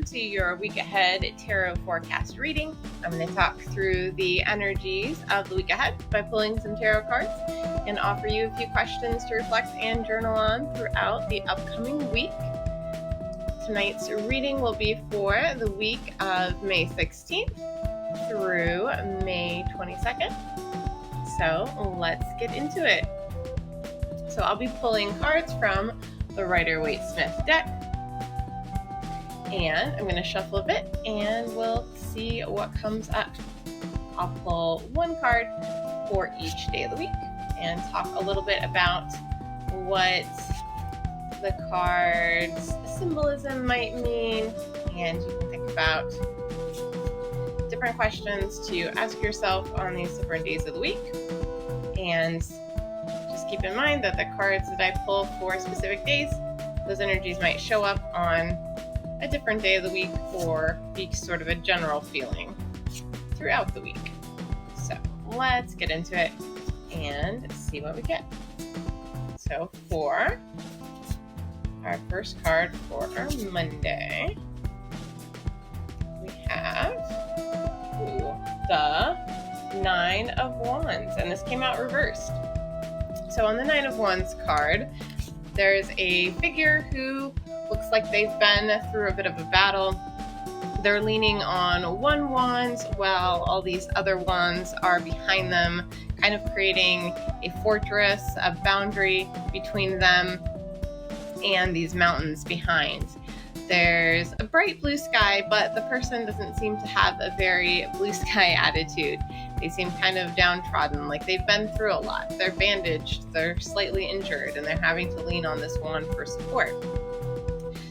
to your week ahead tarot forecast reading. I'm going to talk through the energies of the week ahead by pulling some tarot cards and offer you a few questions to reflect and journal on throughout the upcoming week. Tonight's reading will be for the week of May 16th through May 22nd. So let's get into it. So I'll be pulling cards from the Rider-Waite-Smith deck, and I'm going to shuffle a bit and we'll see what comes up. I'll pull one card for each day of the week and talk a little bit about what the card's symbolism might mean, and you can think about different questions to ask yourself on these different days of the week. And just keep in mind that the cards that I pull for specific days, those energies might show up on a different day of the week or be sort of a general feeling throughout the week. So let's get into it and see what we get. So for our first card for our Monday, we have the Nine of Wands, and this came out reversed. So on the Nine of Wands card, there's a figure who looks like they've been through a bit of a battle. They're leaning on one wand while all these other wands are behind them, kind of creating a fortress, a boundary between them and these mountains behind. There's a bright blue sky, but the person doesn't seem to have a very blue sky attitude. They seem kind of downtrodden, like they've been through a lot. They're bandaged, they're slightly injured, and they're having to lean on this wand for support.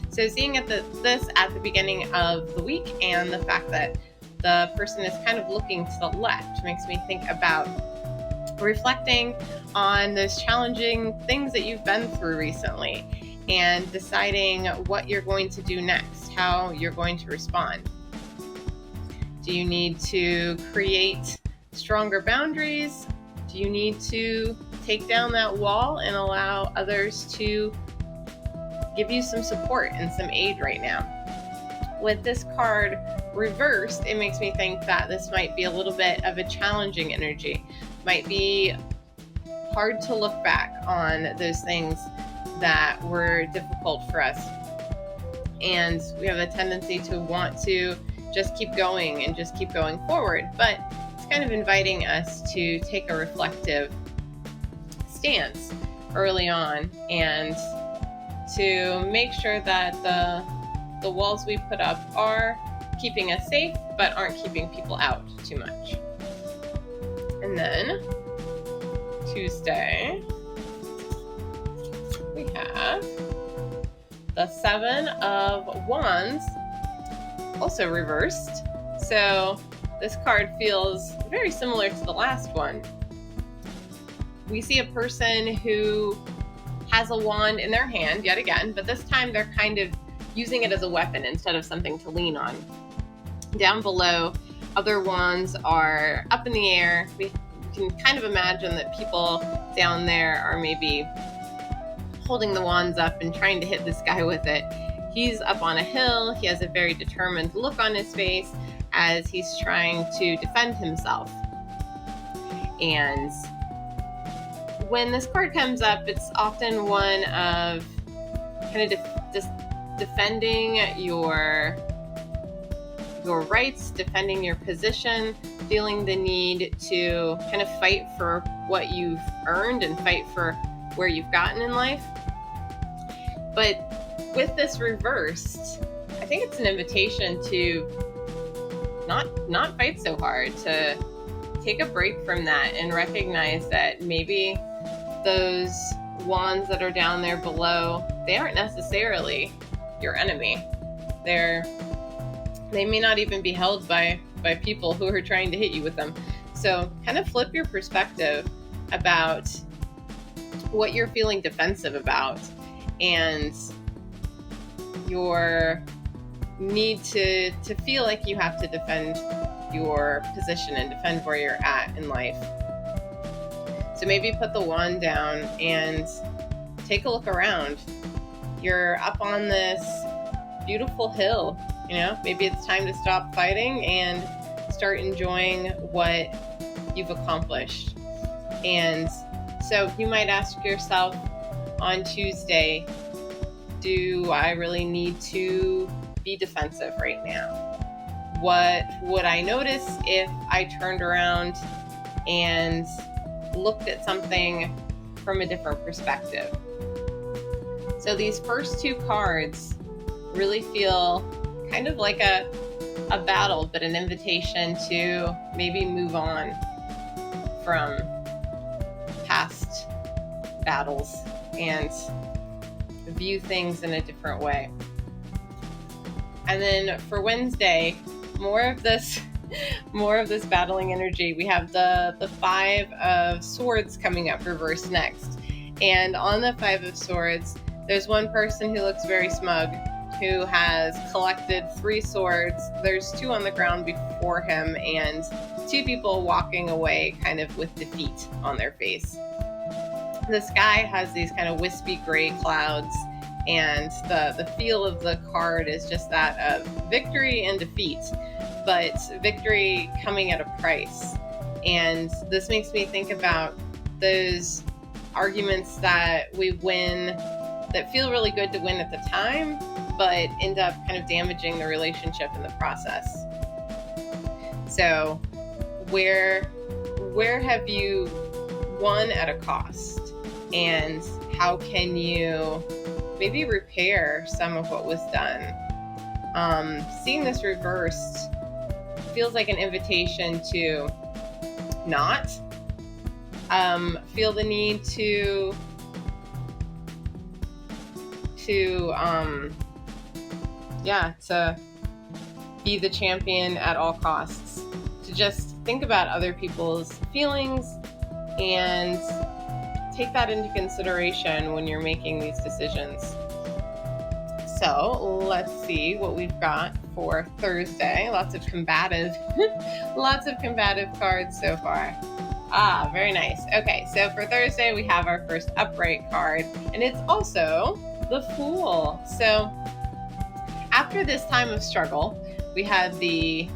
So seeing this at the beginning of the week, and the fact that the person is kind of looking to the left, makes me think about reflecting on those challenging things that you've been through recently and deciding what you're going to do next, how you're going to respond. Do you need to create stronger boundaries? Do you need to take down that wall and allow others to give you some support and some aid right now? With this card reversed, it makes me think that this might be a little bit of a challenging energy. Might be hard to look back on those things that were difficult for us. And we have a tendency to want to just keep going and just keep going forward. But it's kind of inviting us to take a reflective stance early on and to make sure that the walls we put up are keeping us safe, but aren't keeping people out too much. And then Tuesday, we have the Seven of Wands, also reversed. So this card feels very similar to the last one. We see a person who has a wand in their hand yet again, but this time they're kind of using it as a weapon instead of something to lean on. Down below, other wands are up in the air. We can kind of imagine that people down there are maybe holding the wands up and trying to hit this guy with it. He's up on a hill. He has a very determined look on his face as he's trying to defend himself. And when this card comes up, it's often one of kind of defending your rights, defending your position, feeling the need to kind of fight for what you've earned and fight for where you've gotten in life. But with this reversed, I think it's an invitation to not fight so hard, to take a break from that and recognize that maybe those wands that are down there below, they aren't necessarily your enemy. They may not even be held by people who are trying to hit you with them. So kind of flip your perspective about what you're feeling defensive about and your need to feel like you have to defend your position and defend where you're at in life. So maybe put the wand down and take a look around. You're up on this beautiful hill Maybe it's time to stop fighting and start enjoying what you've accomplished. And so you might ask yourself on Tuesday, do I really need to be defensive right now? What would I notice if I turned around and looked at something from a different perspective? So these first two cards really feel kind of like a battle, but an invitation to maybe move on from past battles and view things in a different way. And then for Wednesday, more of this battling energy. We have the Five of Swords coming up reversed next. And on the Five of Swords, there's one person who looks very smug, who has collected 3 swords. There's 2 on the ground before him and 2 people walking away kind of with defeat on their face. The sky has these kind of wispy gray clouds, and the feel of the card is just that of victory and defeat, but victory coming at a price. And this makes me think about those arguments that we win that feel really good to win at the time, but end up kind of damaging the relationship in the process. So where have you won at a cost? And how can you maybe repair some of what was done? Seeing this reversed feels like an invitation to not feel the need to be the champion at all costs, to just think about other people's feelings and take that into consideration when you're making these decisions. So let's see what we've got for Thursday. Lots of combative cards so far. Very nice. Okay, so for Thursday we have our first upright card, and it's also the Fool. So after this time of struggle, we had the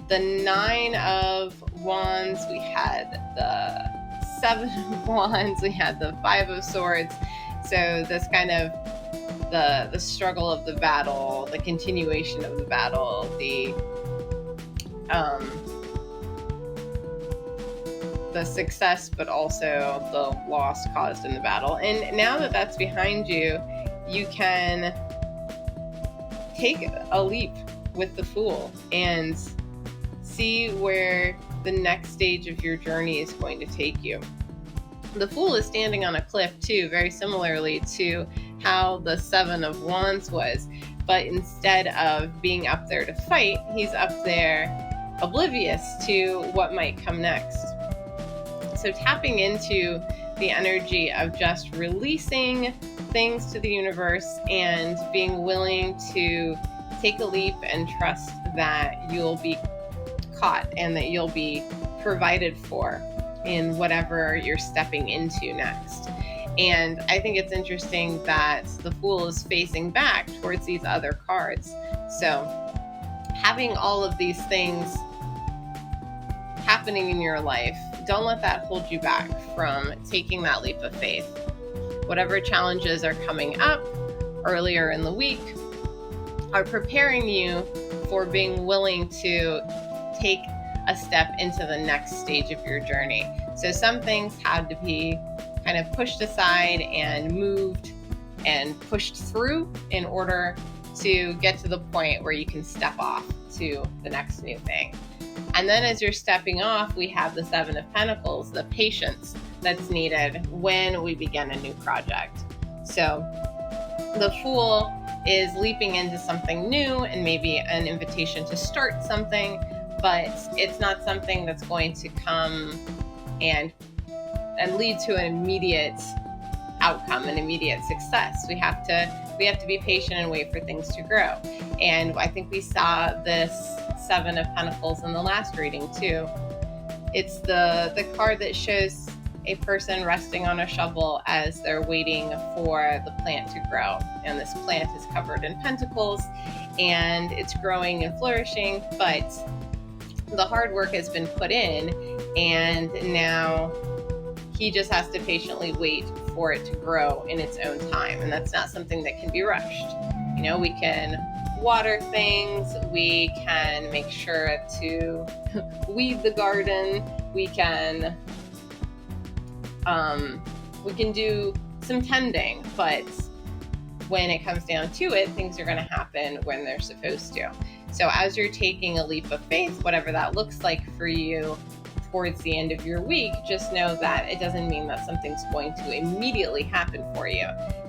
9 of Wands, we had the 7 of Wands, we had the 5 of Swords. So this kind of the struggle of the battle, the continuation of the battle, the success, but also the loss caused in the battle. And now that that's behind you, you can take a leap with the Fool and see where the next stage of your journey is going to take you. The Fool is standing on a cliff too, very similarly to how the 7 of Wands was, but instead of being up there to fight, he's up there oblivious to what might come next. So tapping into the energy of just releasing things to the universe and being willing to take a leap and trust that you'll be caught and that you'll be provided for in whatever you're stepping into next. And I think it's interesting that the Fool is facing back towards these other cards. So having all of these things happening in your life, don't let that hold you back from taking that leap of faith. Whatever challenges are coming up earlier in the week are preparing you for being willing to take a step into the next stage of your journey. So some things had to be kind of pushed aside and moved and pushed through in order to get to the point where you can step off to the next new thing. And then as you're stepping off, we have the 7 of Pentacles, the patience that's needed when we begin a new project. So the Fool is leaping into something new and maybe an invitation to start something, but it's not something that's going to come and lead to an immediate outcome, an immediate success. We have to be patient and wait for things to grow. And I think we saw this 7 of Pentacles in the last reading too. It's the card that shows a person resting on a shovel as they're waiting for the plant to grow. And this plant is covered in pentacles and it's growing and flourishing, but the hard work has been put in, and now he just has to patiently wait for it to grow in its own time. And that's not something that can be rushed. You know, we can water things, we can make sure to weed the garden, we can do some tending, but when it comes down to it, things are going to happen when they're supposed to. So as you're taking a leap of faith, whatever that looks like for you towards the end of your week, just know that it doesn't mean that something's going to immediately happen for you.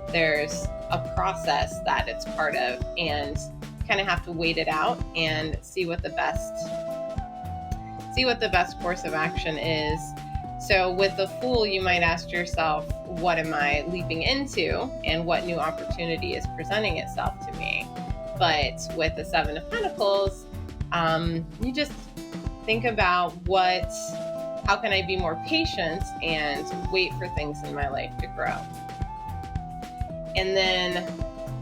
There's a process that it's part of, and you kind of have to wait it out and see what the best course of action is. So with the Fool, you might ask yourself, what am I leaping into, and what new opportunity is presenting itself to me? But with the Seven of Pentacles, you just think about how can I be more patient and wait for things in my life to grow? And then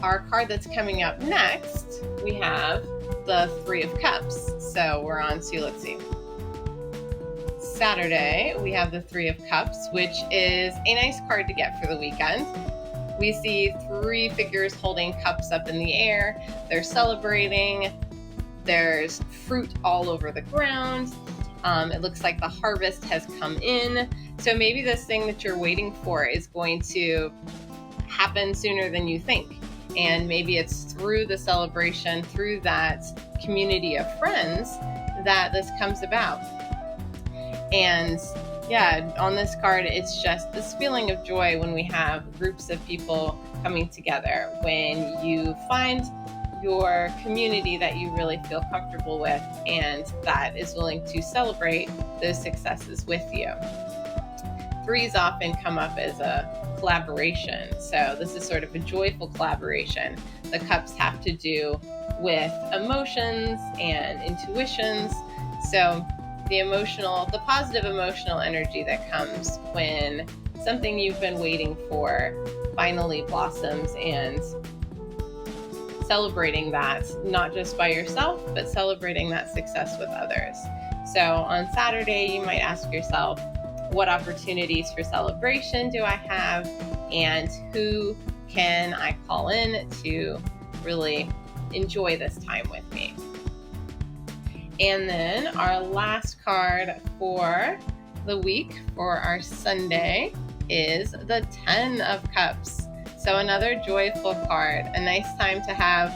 our card that's coming up next, we have the Three of Cups. So we're on to, let's see, Saturday, we have the Three of Cups, which is a nice card to get for the weekend. We see three figures holding cups up in the air. They're celebrating. There's fruit all over the ground. It looks like the harvest has come in. So maybe this thing that you're waiting for is going to happen sooner than you think. And maybe it's through the celebration, through that community of friends, that this comes about. And yeah, on this card, it's just this feeling of joy when we have groups of people coming together, when you find your community that you really feel comfortable with and that is willing to celebrate those successes with you. Threes often come up as a collaboration. So this is sort of a joyful collaboration. The cups have to do with emotions and intuitions. So the positive emotional energy that comes when something you've been waiting for finally blossoms, and celebrating that, not just by yourself, but celebrating that success with others. So on Saturday, you might ask yourself, what opportunities for celebration do I have, and who can I call in to really enjoy this time with me? And then our last card for the week, for our Sunday, is the Ten of Cups. So another joyful card, a nice time to have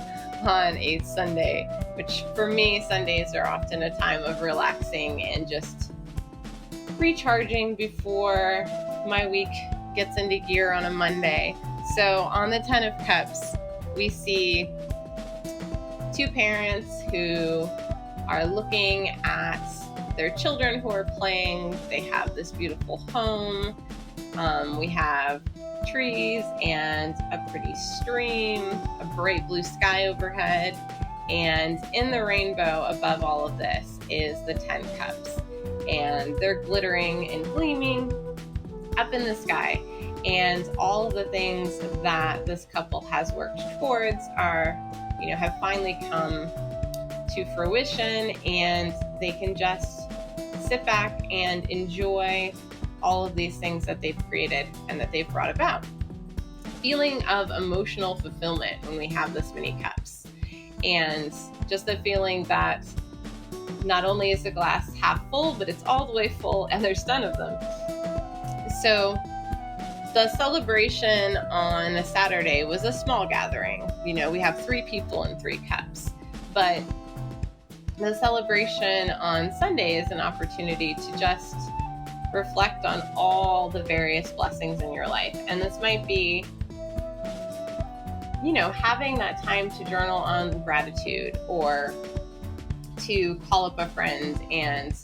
on a Sunday, which for me, Sundays are often a time of relaxing and just recharging before my week gets into gear on a Monday. So on the Ten of Cups, we see two parents who are looking at their children who are playing. They have this beautiful home. We have trees and a pretty stream, a bright blue sky overhead, and in the rainbow above all of this is the 10 cups, and they're glittering and gleaming up in the sky. And all of the things that this couple has worked towards have finally come to fruition, and they can just sit back and enjoy all of these things that they've created and that they've brought about. Feeling of emotional fulfillment when we have this many cups, and just the feeling that not only is the glass half full, but it's all the way full and there's 10 of them. So the celebration on a Saturday was a small gathering. We have 3 people and 3 cups, but the celebration on Sunday is an opportunity to just reflect on all the various blessings in your life. And this might be, having that time to journal on gratitude, or to call up a friend and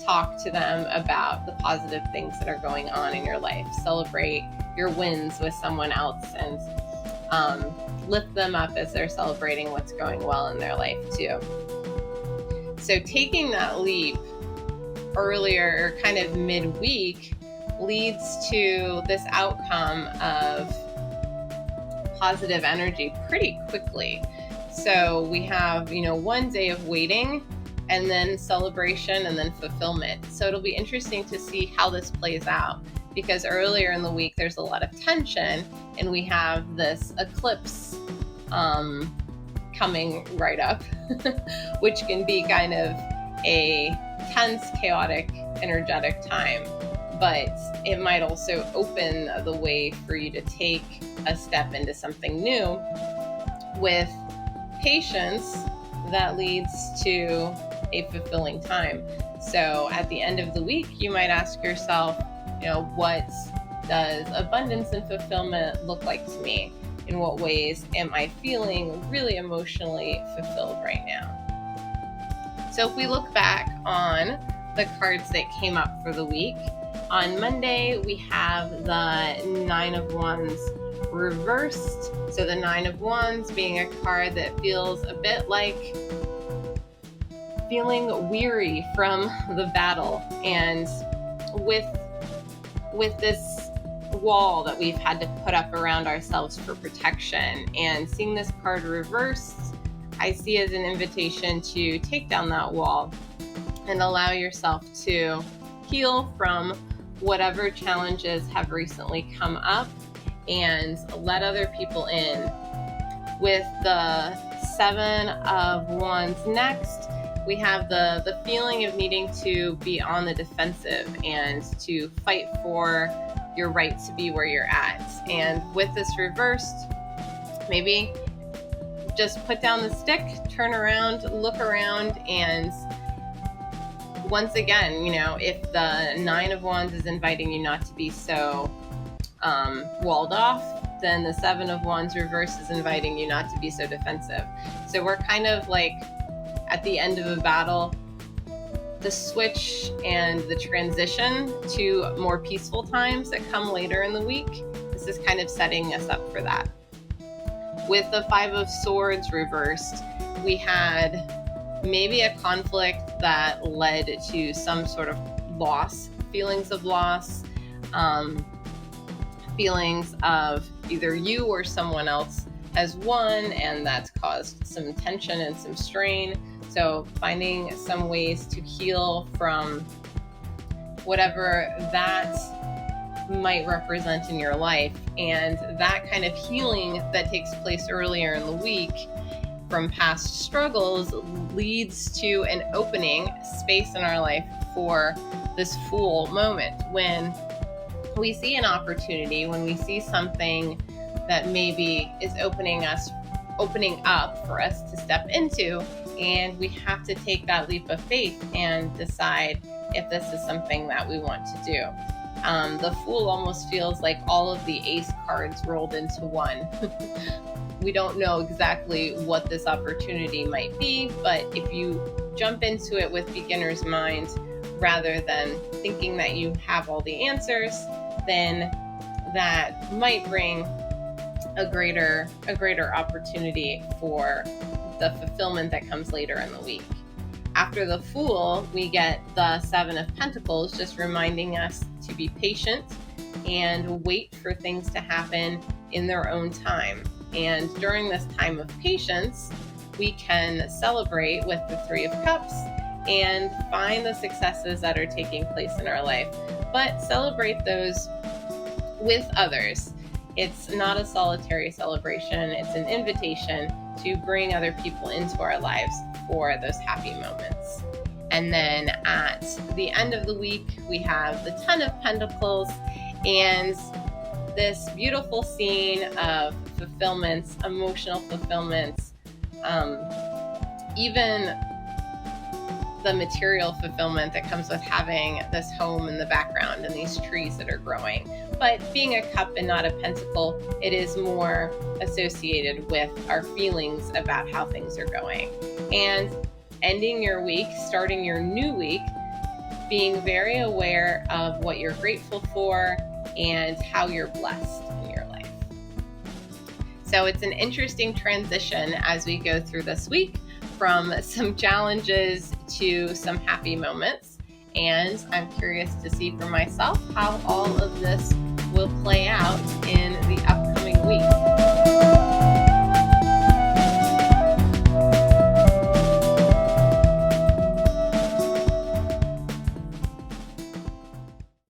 talk to them about the positive things that are going on in your life. Celebrate your wins with someone else, and lift them up as they're celebrating what's going well in their life too. So taking that leap earlier, kind of midweek, leads to this outcome of positive energy pretty quickly. So we have, one day of waiting and then celebration and then fulfillment. So it'll be interesting to see how this plays out, because earlier in the week there's a lot of tension and we have this eclipse coming right up, which can be kind of a tense, chaotic, energetic time. But it might also open the way for you to take a step into something new with patience that leads to a fulfilling time. So at the end of the week, you might ask yourself, what does abundance and fulfillment look like to me? In what ways am I feeling really emotionally fulfilled right now? So if we look back on the cards that came up for the week, on Monday, we have the Nine of Wands reversed. So the Nine of Wands being a card that feels a bit like feeling weary from the battle. And with this wall that we've had to put up around ourselves for protection, and seeing this card reversed, I see as an invitation to take down that wall and allow yourself to heal from whatever challenges have recently come up and let other people in. With the Seven of Wands next, we have the feeling of needing to be on the defensive and to fight for your right to be where you're at. And with this reversed, maybe just put down the stick, turn around, look around, and once again, if the Nine of Wands is inviting you not to be so walled off, then the Seven of Wands reverse is inviting you not to be so defensive. So we're kind of like at the end of a battle, the switch and the transition to more peaceful times that come later in the week. This is kind of setting us up for that. With the Five of Swords reversed, we had maybe a conflict that led to some sort of loss, feelings of loss, feelings of either you or someone else has won, and that's caused some tension and some strain. So finding some ways to heal from whatever that might represent in your life. And that kind of healing that takes place earlier in the week from past struggles leads to an opening space in our life for this Fool moment. When we see an opportunity, when we see something that maybe is opening up for us to step into, and we have to take that leap of faith and decide if this is something that we want to do. The Fool almost feels like all of the ace cards rolled into one. We don't know exactly what this opportunity might be, but if you jump into it with beginner's mind rather than thinking that you have all the answers, then that might bring a greater opportunity for the fulfillment that comes later in the week. After the Fool, we get the Seven of Pentacles, just reminding us to be patient and wait for things to happen in their own time. And during this time of patience, we can celebrate with the Three of Cups and find the successes that are taking place in our life, but celebrate those with others. It's not a solitary celebration. It's an invitation to bring other people into our lives for those happy moments. And then at the end of the week, we have the Ten of Pentacles and this beautiful scene of fulfillments, emotional fulfillments, even the material fulfillment that comes with having this home in the background and these trees that are growing. But being a cup and not a pentacle, it is more associated with our feelings about how things are going. And ending your week, starting your new week, being very aware of what you're grateful for and how you're blessed in your life. So it's an interesting transition as we go through this week from some challenges to some happy moments. and I'm curious to see for myself how all of this will play out in the upcoming week.